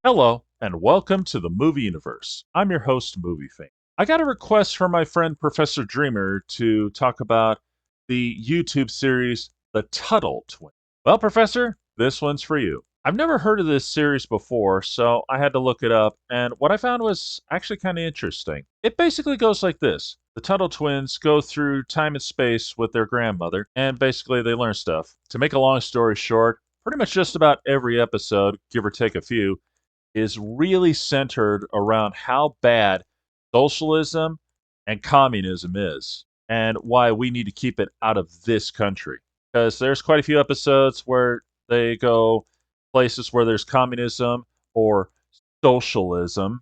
Hello, and welcome to the movie universe. I'm your host, Movie Fan. I got a request from my friend Professor Dreamer to talk about the YouTube series The Tuttle Twins. Well, Professor, this one's for you. I've never heard of this series before, so I had to look it up, and what I found was actually kind of interesting. It basically goes like this. The Tuttle Twins go through time and space with their grandmother, and basically they learn stuff. To make a long story short, pretty much just about every episode, give or take a few, is really centered around how bad socialism and communism is and why we need to keep it out of this country. Because there's quite a few episodes where they go places where there's communism or socialism,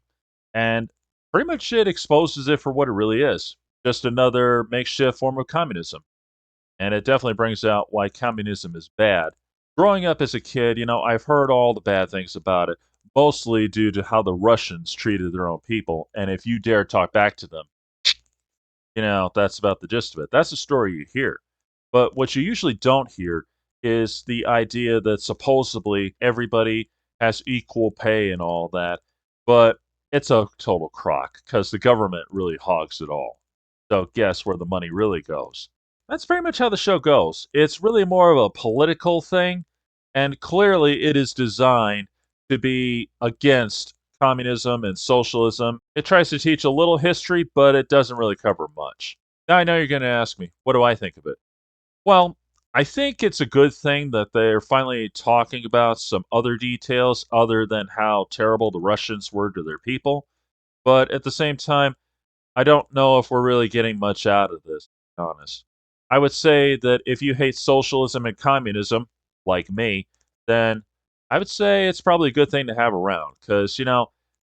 and pretty much it exposes it for what it really is, just another makeshift form of communism. And it definitely brings out why communism is bad. Growing up as a kid, I've heard all the bad things about it, mostly due to how the Russians treated their own people. And if you dare talk back to them, that's about the gist of it. That's the story you hear. But what you usually don't hear is the idea that supposedly everybody has equal pay and all that. But it's a total crock because the government really hogs it all. So guess where the money really goes? That's very much how the show goes. It's really more of a political thing, and clearly it is designed to be against communism and socialism. It tries to teach a little history, but it doesn't really cover much. Now, I know you're going to ask me, what do I think of it? Well, I think it's a good thing that they're finally talking about some other details other than how terrible the Russians were to their people. But at the same time, I don't know if we're really getting much out of this, to be honest. I would say that if you hate socialism and communism, like me, then I would say it's probably a good thing to have around because,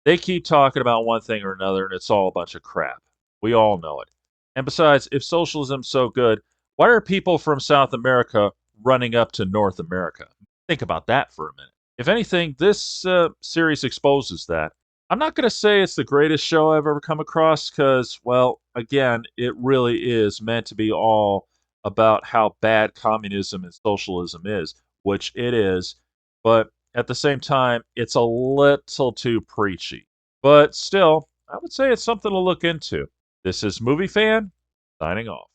they keep talking about one thing or another and it's all a bunch of crap. We all know it. And besides, if socialism's so good, why are people from South America running up to North America? Think about that for a minute. If anything, this series exposes that. I'm not going to say it's the greatest show I've ever come across because, well, again, it really is meant to be all about how bad communism and socialism is, which it is. But at the same time, it's a little too preachy. But still, I would say it's something to look into. This is Movie Fan, signing off.